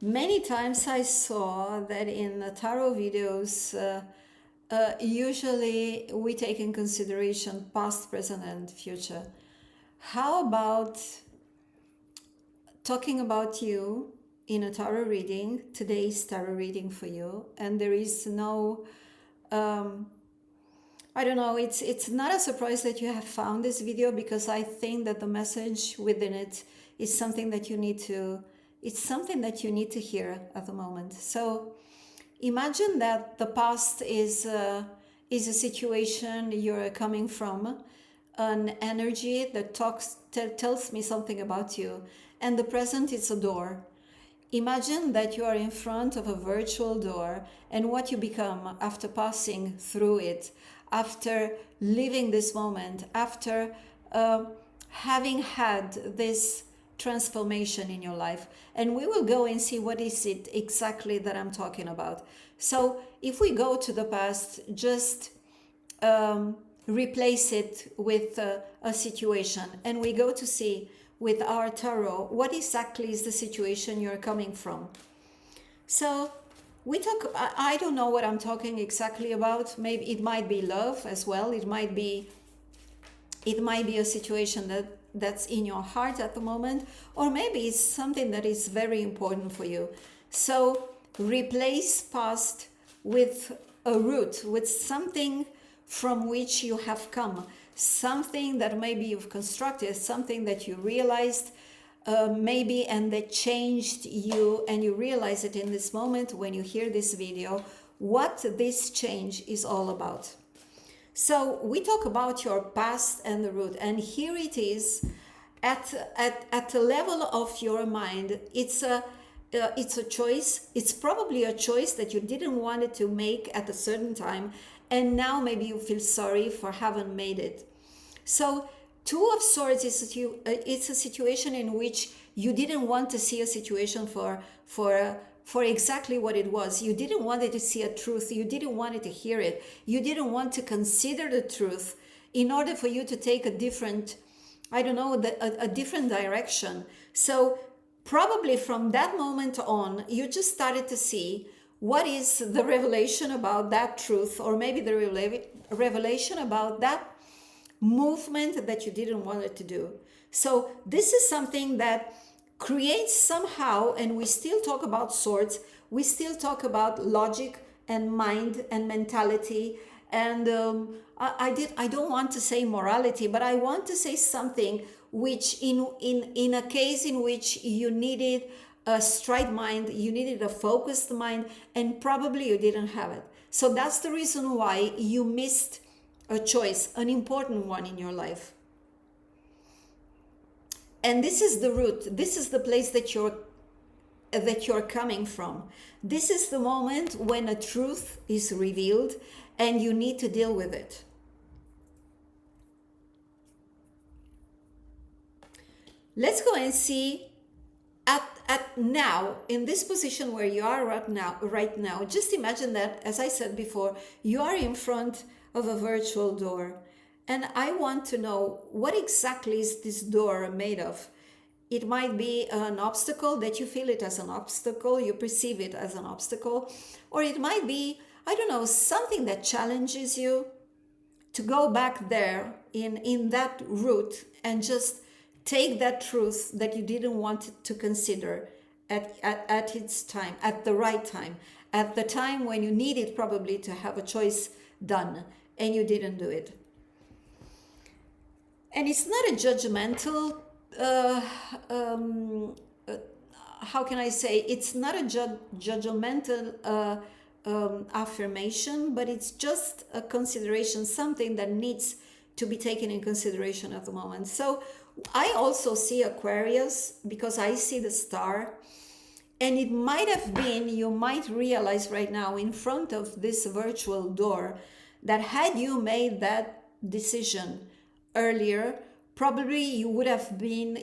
Many times I saw that in the tarot videos, usually we take in consideration past, present, and future. How about talking about you in a tarot reading, today's tarot reading for you, and there is no, I don't know, it's not a surprise that you have found this video, because I think that the message within it is something that you need to, it's something that you need to hear at the moment. So imagine that the past is a situation you're coming from, an energy that tells me something about you, and the present is a door. Imagine that you are in front of a virtual door, and what you become after passing through it, after living this moment, after having had this transformation in your life. And we will go and see what is it exactly that I'm talking about. So if we go to the past, just replace it with a situation, and we go to see with our tarot what exactly is the situation you're coming from. So we talk, I don't know what I'm talking exactly about. Maybe it might be love as well. It might be a situation that's in your heart at the moment, or maybe it's something that is very important for you. So replace past with a root, with something from which you have come, something that maybe you've constructed, something that you realized maybe, and that changed you, and you realize it in this moment when you hear this video, what this change is all about. So we talk about your past and the root, and here it is at the level of your mind. It's a choice. It's probably a choice that you didn't want it to make at a certain time, and now maybe you feel sorry for having made it. So Two of Swords is it's a situation in which you didn't want to see a situation for exactly what it was. You didn't want it to see a truth. You didn't want it to hear it. You didn't want to consider the truth in order for you to take a different, I don't know, a different direction. So probably from that moment on, you just started to see what is the revelation about that truth, or maybe the revelation about that movement that you didn't want it to do. So this is something that creates somehow, and we still talk about swords, we still talk about logic and mind and mentality, and I don't want to say morality, but I want to say something which in a case in which you needed a straight mind, you needed a focused mind, and probably you didn't have it. So that's the reason why you missed a choice, an important one in your life. And this is the root. This is the place that you're coming from. This is the moment when a truth is revealed and you need to deal with it. Let's go and see at now, in this position where you are right now. Just imagine that, as I said before, you are in front of a virtual door, and I want to know what exactly is this door made of. It might be an obstacle, that you feel it as an obstacle, you perceive it as an obstacle, or it might be, I don't know, something that challenges you to go back there in that route and just take that truth that you didn't want to consider at its time, at the right time, at the time when you needed probably to have a choice done, and you didn't do it. And it's not a judgmental, how can I say, it's not a judgmental affirmation, but it's just a consideration, something that needs to be taken in consideration at the moment. So I also see Aquarius, because I see the star, and it might have been, you might realize right now in front of this virtual door, that had you made that decision earlier, probably you would have been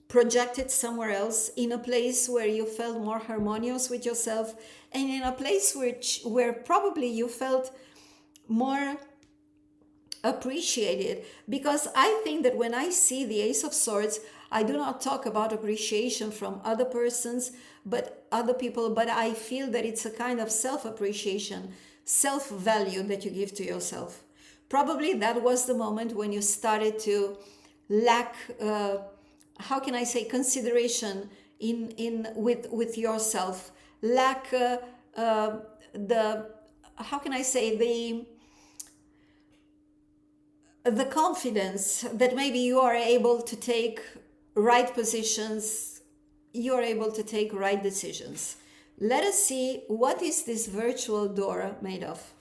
projected somewhere else, in a place where you felt more harmonious with yourself, and in a place where probably you felt more appreciate it, because I think that when I see the Ace of Swords, I do not talk about appreciation from other persons, but other people, but I feel that it's a kind of self-appreciation, self-value that you give to yourself. Probably that was the moment when you started to lack, how can I say, consideration in with yourself, lack the, how can I say, the confidence that maybe you are able to take right positions, you are able to take right decisions. Let us see, what is this virtual door made of?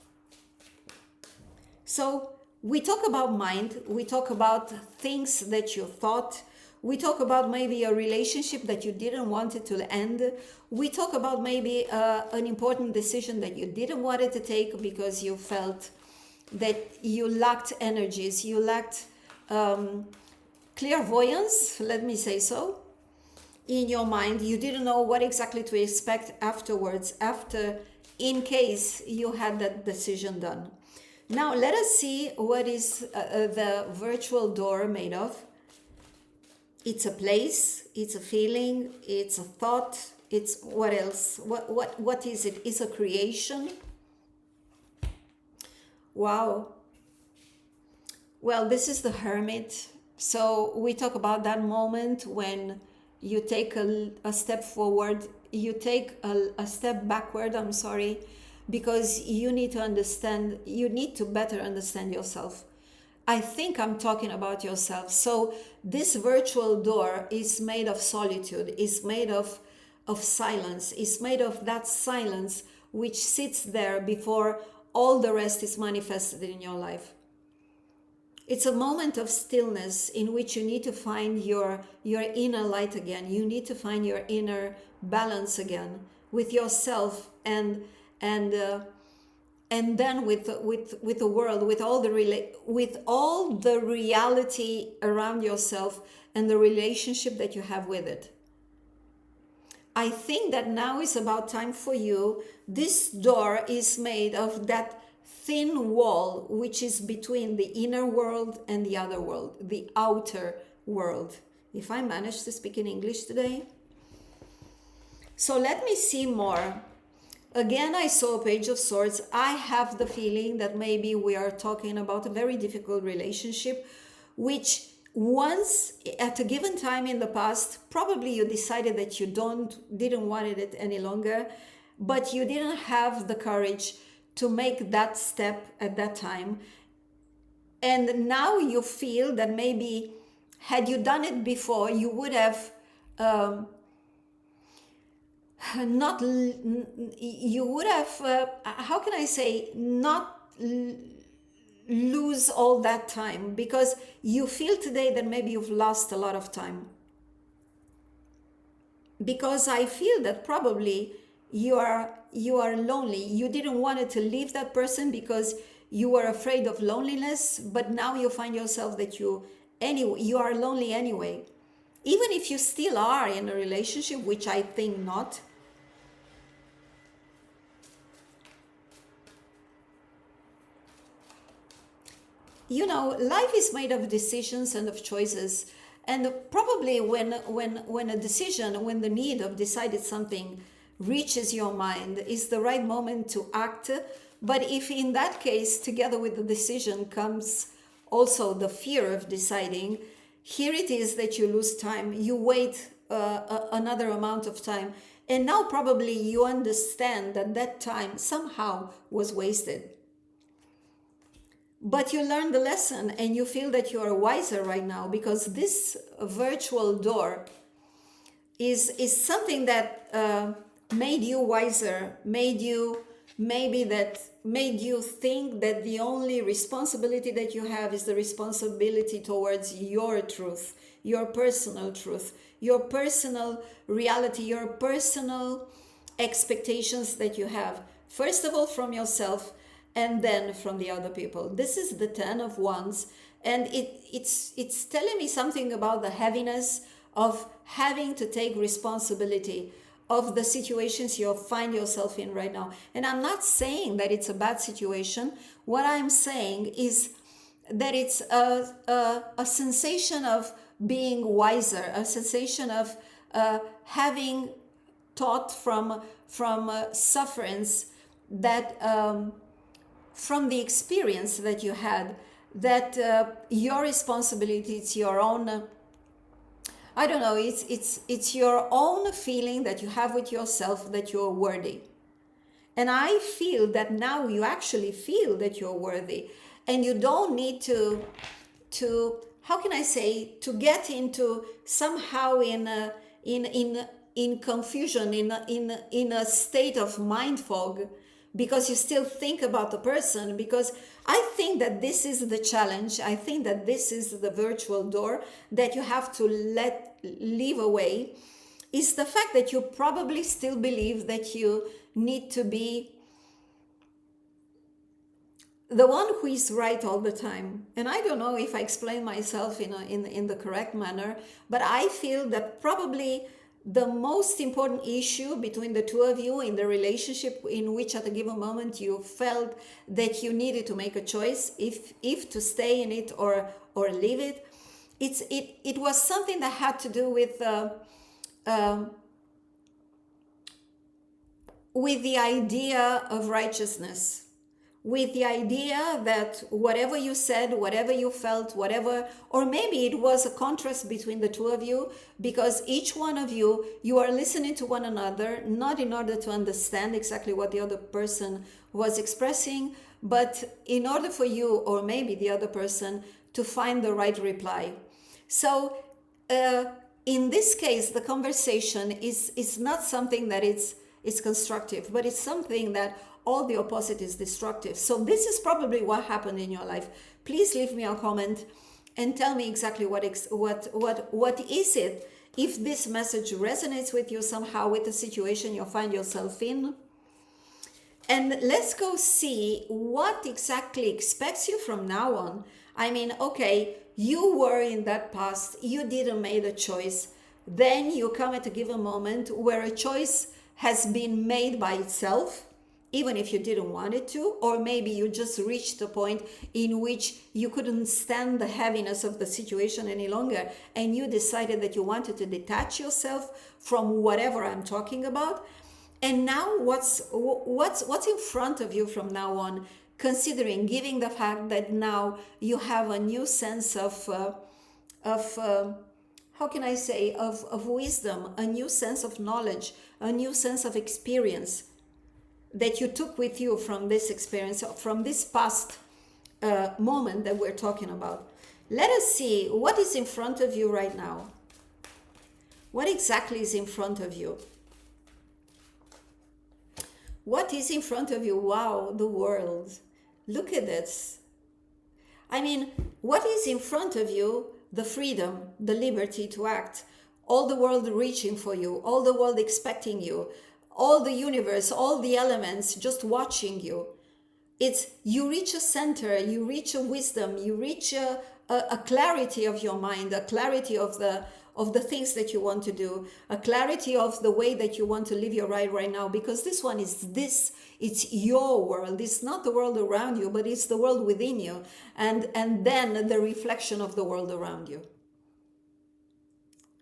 So we talk about mind, we talk about things that you thought, we talk about maybe a relationship that you didn't want it to end, we talk about maybe an important decision that you didn't want it to take because you felt that you lacked energies, you lacked clairvoyance, let me say so, in your mind. You didn't know what exactly to expect afterwards, after, in case you had that decision done. Now let us see what is the virtual door made of. It's a place, it's a feeling, it's a thought, it's what else? What is it? It's a creation. Wow. Well, this is the Hermit. So we talk about that moment when you take a step forward, you take a step backward, I'm sorry, because you need to understand, you need to better understand yourself. I think I'm talking about yourself. So this virtual door is made of solitude, is made of silence, is made of that silence which sits there before all the rest is manifested in your life. It's a moment of stillness in which you need to find your inner light again. You need to find your inner balance again with yourself, and then with the world, with all the reality around yourself and the relationship that you have with it. I think that now is about time for you. This door is made of that thin wall which is between the inner world and the other world, the outer world. If I manage to speak in English today. So let me see more. Again, I saw a Page of Swords. I have the feeling that maybe we are talking about a very difficult relationship, which once at a given time in the past, probably you decided that you didn't want it any longer, but you didn't have the courage to make that step at that time. And now you feel that maybe had you done it before, you would have not lose all that time, because you feel today that maybe you've lost a lot of time. Because I feel that probably you are lonely. You didn't want to leave that person because you were afraid of loneliness, but now you find yourself that you are lonely anyway. Even if you still are in a relationship, which I think not. You know, life is made of decisions and of choices. And probably when a decision, when the need of deciding something reaches your mind, is the right moment to act. But if in that case, together with the decision comes also the fear of deciding, here it is that you lose time. You wait another amount of time. And now probably you understand that that time somehow was wasted. But you learned the lesson and you feel that you are wiser right now, because this virtual door is something that made you wiser, made you think that the only responsibility that you have is the responsibility towards your truth, your personal truth, your personal reality, your personal expectations that you have. First of all, from yourself, and then from the other people. This is the 10 of Wands, and it's telling me something about the heaviness of having to take responsibility of the situations you find yourself in right now. And I'm not saying that it's a bad situation. What I'm saying is that it's a sensation of being wiser, a sensation of having taught from sufferance, that from the experience that you had, that your responsibility, it's your own. I don't know. It's your own feeling that you have with yourself that you're worthy. And I feel that now you actually feel that you're worthy, and you don't need to how can I say, to get into somehow in confusion, in a state of mind fog, because you still think about the person. Because I think that this is the challenge. I think that this is the virtual door that you have to leave away, is the fact that you probably still believe that you need to be the one who is right all the time. And I don't know if I explain myself in the correct manner, but I feel that probably the most important issue between the two of you in the relationship, in which at a given moment you felt that you needed to make a choice, if to stay in it or leave it, it was something that had to do with the idea of righteousness, with the idea that whatever you said, whatever you felt, whatever, or maybe it was a contrast between the two of you, because each one of you, you are listening to one another, not in order to understand exactly what the other person was expressing, but in order for you, or maybe the other person, to find the right reply. So in this case, the conversation is not something that it's constructive, but it's something that all the opposite is destructive. So this is probably what happened in your life. Please leave me a comment and tell me exactly what is it, if this message resonates with you somehow, with the situation you find yourself in. And let's go see what exactly expects you from now on. I mean, okay, you were in that past, you didn't make a choice. Then you come at a given moment where a choice has been made by itself, even if you didn't want it to, or maybe you just reached a point in which you couldn't stand the heaviness of the situation any longer, and you decided that you wanted to detach yourself from whatever I'm talking about. And now what's in front of you from now on, considering, giving the fact that now you have a new sense of how can I say, of wisdom, a new sense of knowledge, a new sense of experience that you took with you from this experience, from this past moment that we're talking about. Let us see what is in front of you right now. What exactly is in front of you? What is in front of you? Wow, the world. Look at this. I mean, what is in front of you? The freedom, the liberty to act. All the world reaching for you, all the world expecting you, all the universe, all the elements just watching you. It's, you reach a center, you reach a wisdom, you reach a clarity of your mind, a clarity of the things that you want to do, a clarity of the way that you want to live your life right now, because this one is this, it's your world. It's not the world around you, but it's the world within you, and then the reflection of the world around you.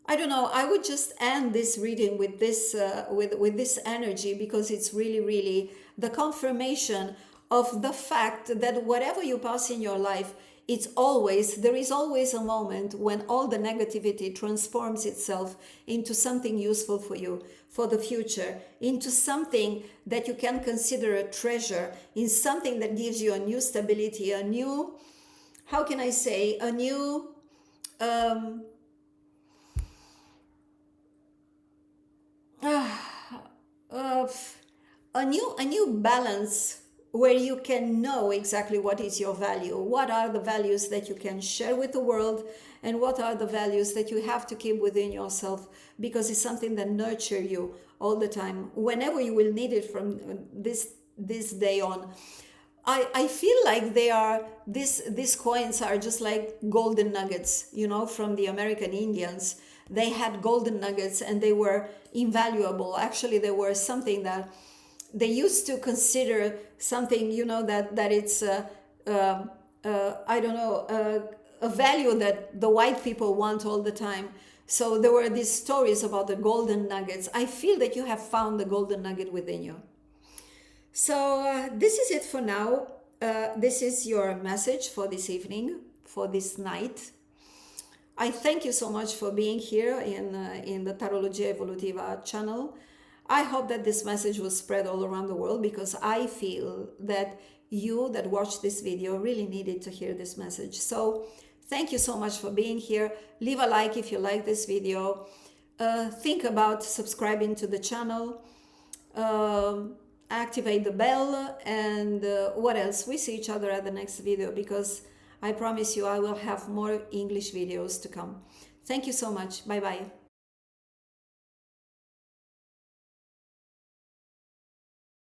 I don't know, I would just end this reading with this with this energy, because it's really, really the confirmation of the fact that whatever you pass in your life, there is always a moment when all the negativity transforms itself into something useful for you, for the future, into something that you can consider a treasure, in something that gives you a new stability, a new, how can I say, a new a new balance, where you can know exactly what is your value, what are the values that you can share with the world, and what are the values that you have to keep within yourself, because it's something that nurtures you all the time, whenever you will need it from this day on. I feel like these coins are just like golden nuggets, from the American Indians. They had golden nuggets and they were invaluable. Actually, they were something that they used to consider something, that it's I don't know, a value that the white people want all the time. So there were these stories about the golden nuggets. I feel that you have found the golden nugget within you. So this is it for now. This is your message for this evening, for this night. I thank you so much for being here in the Tarologia Evolutiva channel. I hope that this message will spread all around the world, because I feel that you that watched this video really needed to hear this message. So thank you so much for being here. Leave a like if you like this video. Think about subscribing to the channel. Activate the bell, and what else? We see each other at the next video, because I promise you I will have more English videos to come. Thank you so much. Bye bye.